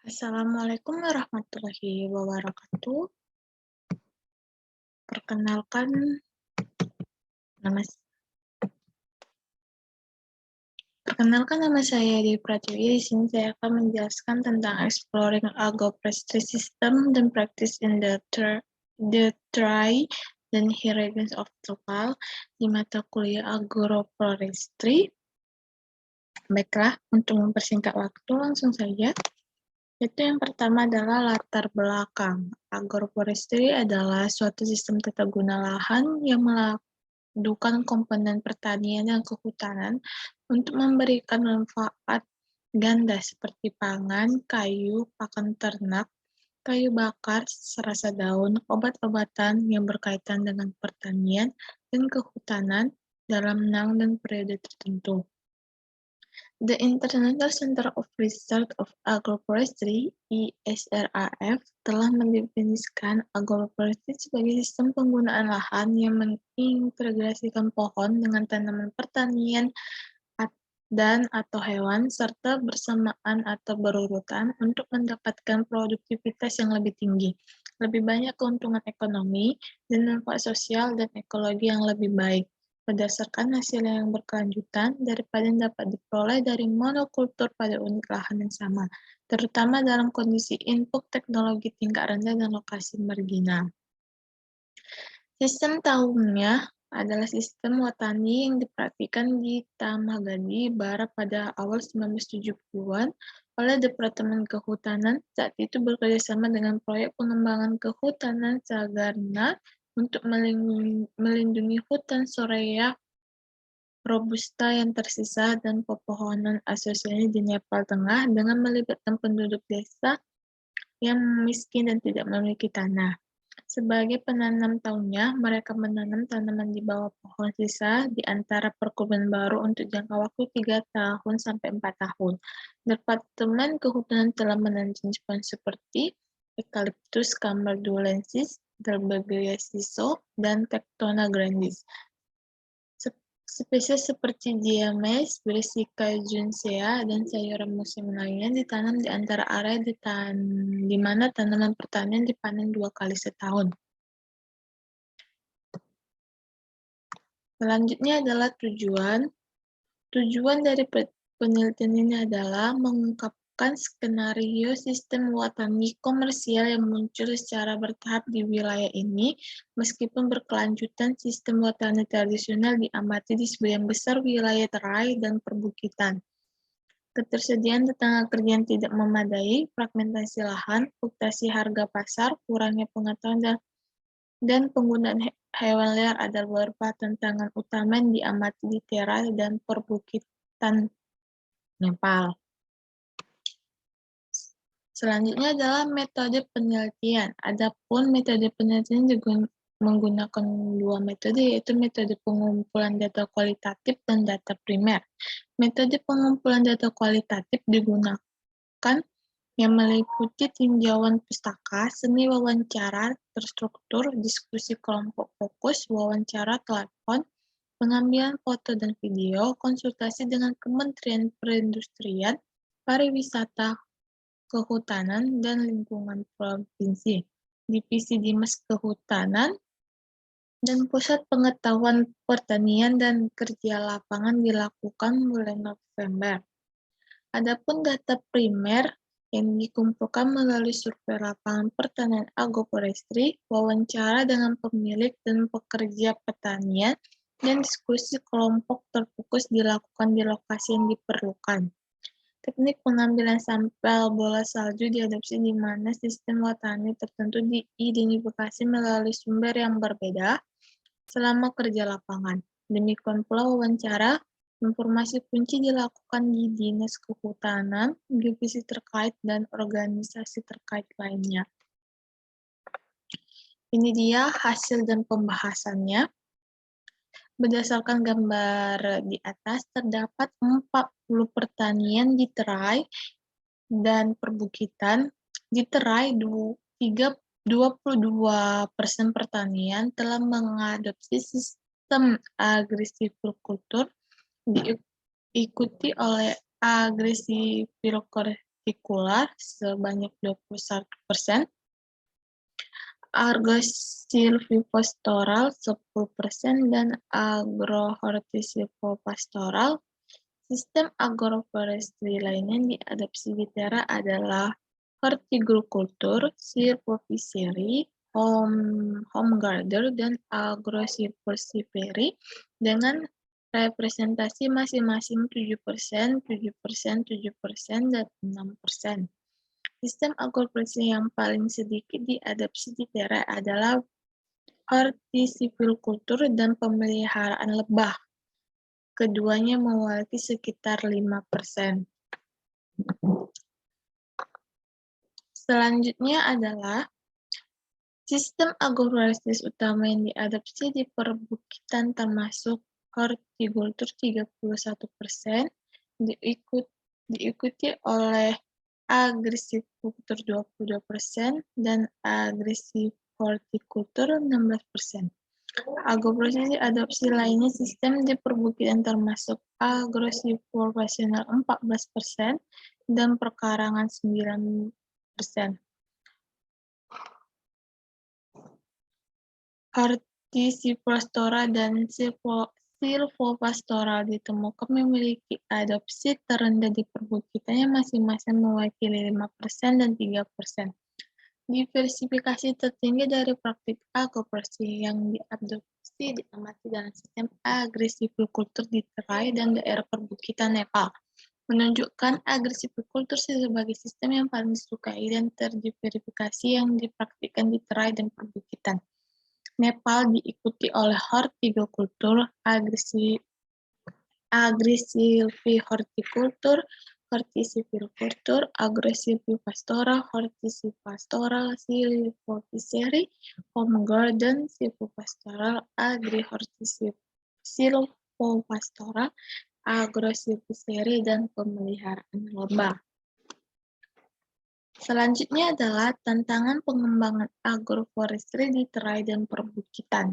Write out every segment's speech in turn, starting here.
Assalamualaikum warahmatullahi wabarakatuh. Perkenalkan, nama nama saya Dewi Pratiwi. Di sini saya akan menjelaskan tentang exploring agroforestry system dan practice in the tri dan inheritance of topal di mata kuliah agroforestry. Baiklah, untuk mempersingkat waktu langsung saja. Itu yang pertama adalah latar belakang. Agroforestry adalah suatu sistem tata guna lahan yang memadukan komponen pertanian dan kehutanan untuk memberikan manfaat ganda seperti pangan, kayu, pakan ternak, kayu bakar, serasa daun, obat-obatan yang berkaitan dengan pertanian dan kehutanan dalam benang dan periode tertentu. The International Center of Research of Agroforestry (ISRAF) telah mendefinisikan agroforestry sebagai sistem penggunaan lahan yang mengintegrasikan pohon dengan tanaman pertanian dan atau hewan serta bersamaan atau berurutan untuk mendapatkan produktivitas yang lebih tinggi, lebih banyak keuntungan ekonomi, dan manfaat sosial dan ekologi yang lebih baik berdasarkan hasil yang berkelanjutan daripada yang dapat diperoleh dari monokultur pada unit lahan yang sama, terutama dalam kondisi input teknologi tingkat rendah dan lokasi marginal. Sistem tahunnya adalah sistem Watani yang dipraktikkan di Tamagadi Barat pada awal 1970-an oleh Departemen Kehutanan, saat itu bekerjasama dengan proyek pengembangan kehutanan Sagarna untuk melindungi hutan Soraya robusta yang tersisa dan pepohonan asosiasi di Nepal Tengah dengan melibatkan penduduk desa yang miskin dan tidak memiliki tanah. Sebagai penanam tahunnya, mereka menanam tanaman di bawah pohon sisa di antara perkebunan baru untuk jangka waktu 3 tahun sampai 4 tahun. Departemen Kehutanan telah menanam jenis pohon seperti Eucalyptus camaldulensis, Dalbergia siso, dan Tectona grandis. Spesies seperti Diames, Brassica juncea, dan sayuran musim lainnya ditanam di antara area di mana tanaman pertanian dipanen 2 kali setahun. Selanjutnya adalah tujuan. Tujuan dari penelitian ini adalah mengungkapkan skenario sistem Watani komersial yang muncul secara bertahap di wilayah ini, meskipun berkelanjutan sistem Watani tradisional diamati di sebagian besar wilayah terai dan perbukitan. Ketersediaan tenaga kerja yang tidak memadai, fragmentasi lahan, fluktuasi harga pasar, kurangnya pengetahuan dan penggunaan hewan liar adalah beberapa tantangan utama yang diamati di terai dan perbukitan Nepal. Selanjutnya adalah metode penelitian. Adapun metode penelitian juga menggunakan 2 metode, yaitu metode pengumpulan data kualitatif dan data primer. Metode pengumpulan data kualitatif digunakan yang meliputi tinjauan pustaka, seni wawancara terstruktur, diskusi kelompok fokus, wawancara telepon, pengambilan foto dan video, konsultasi dengan Kementerian Perindustrian, Pariwisata, Kehutanan, dan Lingkungan Provinsi, Divisi Dinas Kehutanan, dan Pusat Pengetahuan Pertanian dan Kerja Lapangan dilakukan mulai November. Adapun data primer yang dikumpulkan melalui survei lapangan pertanian agroforestry, wawancara dengan pemilik dan pekerja pertanian, dan diskusi kelompok terfokus dilakukan di lokasi yang diperlukan. Teknik pengambilan sampel bola salju diadopsi di mana sistem Watani tertentu diidentifikasi melalui sumber yang berbeda selama kerja lapangan. Demikian pula wawancara, informasi kunci dilakukan di Dinas Kehutanan, divisi terkait, dan organisasi terkait lainnya. Ini dia hasil dan pembahasannya. Berdasarkan gambar di atas, terdapat 40 pertanian di terai dan perbukitan. Di terai, 22% pertanian telah mengadopsi sistem agrisilvicultur, diikuti oleh agresivilocorticular sebanyak 21%, argosilvipostoral 10%, dan agrohortisilvopastoral. Sistem agroforestry lainnya yang diadopsi di Terra adalah horticulture, silviculture, home garden, dan agrosilviculture dengan representasi masing-masing 7%, 7%, 7%, dan 6%. Sistem agroforestry yang paling sedikit diadopsi di Terra adalah horticulture dan pemeliharaan lebah. Keduanya mewakili sekitar 5%. Selanjutnya adalah sistem agroforestry utama yang diadopsi di perbukitan termasuk horticulture 31%, diikuti oleh agriculture 22%, dan aggressive horticulture 16%. Agroforestry adopsi lainnya sistem di perbukitan termasuk agrosilviculture 14% dan perkarangan 9%. Horticultura dan silvopastoral ditemukan memiliki adopsi terendah di perbukitannya masing-masing mewakili 5% dan 3%. Diversifikasi tertinggi dari praktik agroforestry yang diadopsi diamati dalam sistem agresiviculture di Terai dan daerah perbukitan Nepal, menunjukkan agresiviculture sebagai sistem yang paling disukai dan terdiversifikasi yang dipraktikkan di Terai dan perbukitan Nepal, diikuti oleh horticulture, agrisilvihorticulture, hortisilviculture, agrosilvipastoral, hortisilvipastoral, silviculture, home garden, silvipastoral, agri-hortisilvipastoral, agrosilviculture, dan pemeliharaan lebah. Selanjutnya adalah tantangan pengembangan agroforestry di Terai dan perbukitan.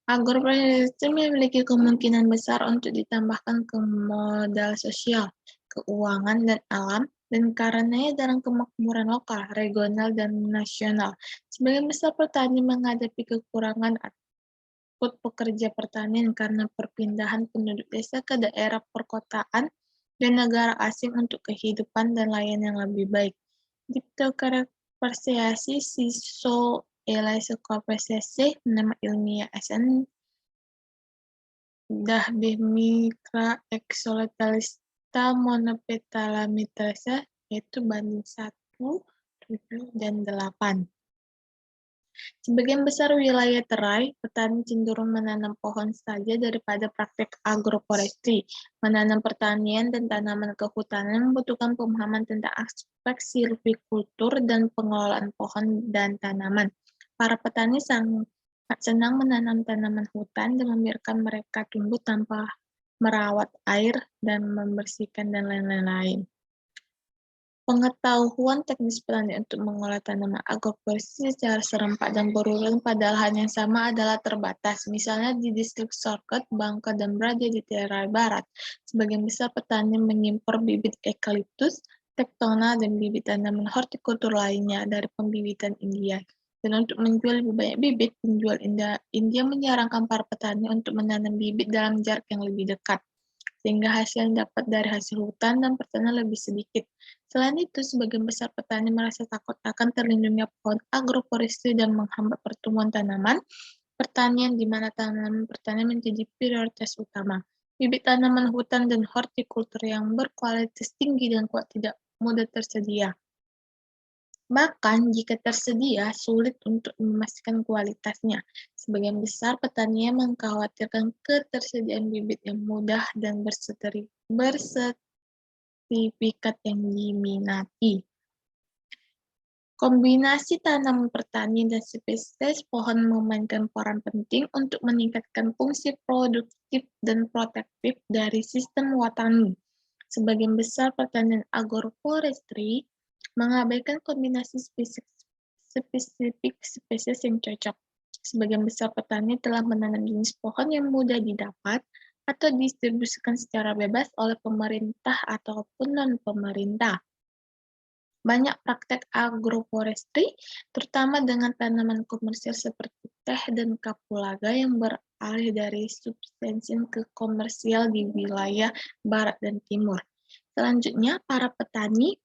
Agroforestry memiliki kemungkinan besar untuk ditambahkan ke modal sosial, keuangan, dan alam, dan karenanya dalam kemakmuran lokal, regional, dan nasional. Sebagian besar petani menghadapi kekurangan output pekerja pertanian karena perpindahan penduduk desa ke daerah perkotaan dan negara asing untuk kehidupan dan layanan yang lebih baik. Diptokarapasiasi siso Elaisocopacece, nama ilmiah SN Dahbemicra exoletalista monopetalamitasa, yaitu banding 1, 7, dan 8. Sebagian besar wilayah Terai, petani cenderung menanam pohon saja daripada praktik agroforestry. Menanam pertanian dan tanaman kehutanan membutuhkan pemahaman tentang aspek silvikultur dan pengelolaan pohon dan tanaman. Para petani sangat senang menanam tanaman hutan dan membiarkan mereka tumbuh tanpa merawat air dan membersihkan dan lain-lain. Pengetahuan teknis petani untuk mengolah tanaman agroforestry secara serempak dan berurutan pada lahan yang sama adalah terbatas. Misalnya di distrik Sorket, Bangka, dan berada di Terai Barat, sebagian besar petani mengimpor bibit eucalyptus, tectona, dan bibit tanaman hortikultur lainnya dari pembibitan India. Dan untuk menjual lebih banyak bibit, penjual India menyarankan para petani untuk menanam bibit dalam jarak yang lebih dekat, sehingga hasil yang dapat dari hasil hutan dan pertanian lebih sedikit. Selain itu, sebagian besar petani merasa takut akan terlindungnya pohon agroforestry dan menghambat pertumbuhan tanaman pertanian di mana tanaman pertanian menjadi prioritas utama. Bibit tanaman hutan dan hortikultur yang berkualitas tinggi dan kuat tidak mudah tersedia. Bahkan jika tersedia, sulit untuk memastikan kualitasnya. Sebagian besar petani mengkhawatirkan ketersediaan bibit yang mudah dan bersertifikat yang diminati. Kombinasi tanaman pertanian dan spesies pohon memainkan peran penting untuk meningkatkan fungsi produktif dan protektif dari sistem watani. Sebagian besar pertanian agroforestry mengabaikan kombinasi spesifik spesies yang cocok. Sebagian besar petani telah menanam jenis pohon yang mudah didapat atau didistribusikan secara bebas oleh pemerintah ataupun non-pemerintah. Banyak praktek agroforestry, terutama dengan tanaman komersial seperti teh dan kapulaga yang beralih dari substensi ke komersial di wilayah barat dan timur. Selanjutnya, para petani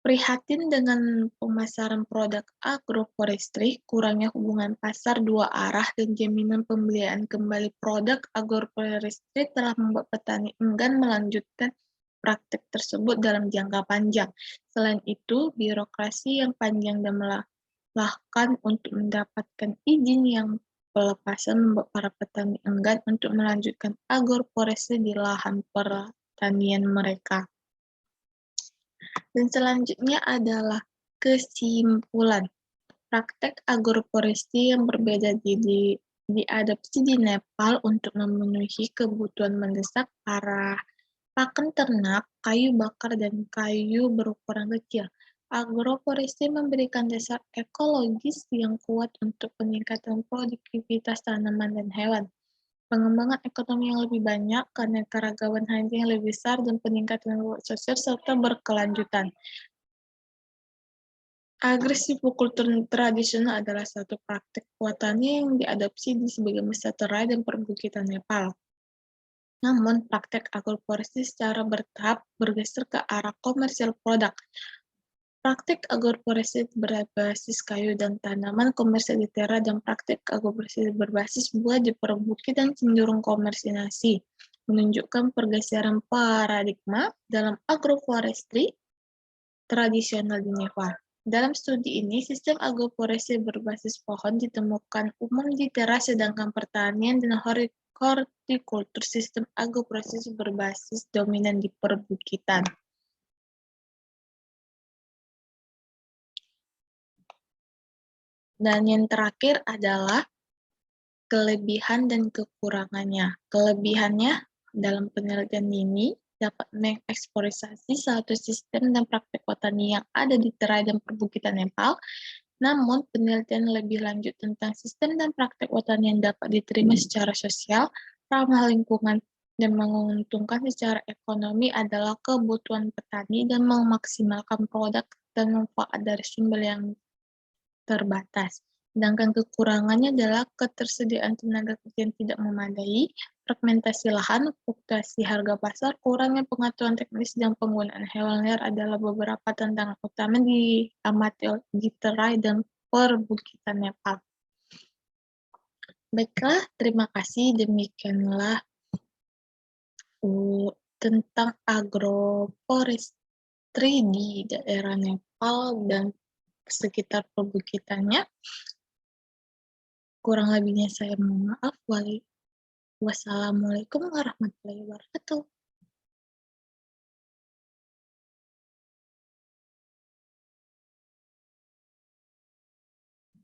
prihatin dengan pemasaran produk agroforestry, kurangnya hubungan pasar dua arah, dan jaminan pembelian kembali produk agroforestry telah membuat petani enggan melanjutkan praktik tersebut dalam jangka panjang. Selain itu, birokrasi yang panjang dan melelahkan untuk mendapatkan izin yang pelepasan membuat para petani enggan untuk melanjutkan agroforestry di lahan pertanian mereka. Dan selanjutnya adalah kesimpulan. Praktek agroforestry yang berbeda diadopsi di Nepal untuk memenuhi kebutuhan mendesak para pakan ternak, kayu bakar, dan kayu berukuran kecil. Agroforestry memberikan dasar ekologis yang kuat untuk peningkatan produktivitas tanaman dan hewan, pengembangan ekonomi yang lebih banyak, keanekaragaman hayati yang lebih besar, dan peningkatan sosial serta berkelanjutan. Agrikultur tradisional adalah satu praktik buatannya yang diadopsi di sebagian besar terai dan perbukitan Nepal. Namun, praktek agroforestry secara bertahap bergeser ke arah komersial produk. Praktik agroforestry berbasis kayu dan tanaman komersial di terai dan praktik agroforestry berbasis buah di perbukitan cenderung komersialisasi, menunjukkan pergeseran paradigma dalam agroforestry tradisional di Nepal. Dalam studi ini, sistem agroforestry berbasis pohon ditemukan umum di terai, sedangkan pertanian dan hortikultur sistem agroforestry berbasis dominan di perbukitan. Dan yang terakhir adalah kelebihan dan kekurangannya. Kelebihannya dalam penelitian ini dapat mengeksplorasi satu sistem dan praktik botani yang ada di terai dan perbukitan Nepal. Namun, penelitian lebih lanjut tentang sistem dan praktik botani yang dapat diterima secara sosial, ramah lingkungan, dan menguntungkan secara ekonomi adalah kebutuhan petani dan memaksimalkan produk dan manfaat dari sumber yang terbatas. Sedangkan kekurangannya adalah ketersediaan tenaga kerja yang tidak memadai, fragmentasi lahan, fluktuasi harga pasar, kurangnya pengetahuan teknis, dan penggunaan hewan liar adalah beberapa tantangan utama diamati di terai dan perbukitan Nepal. Baiklah, terima kasih. Demikianlah tentang agroforestry di daerah Nepal dan sekitar perbukitannya. Kurang lebihnya saya mohon maaf. Wassalamualaikum warahmatullahi wabarakatuh.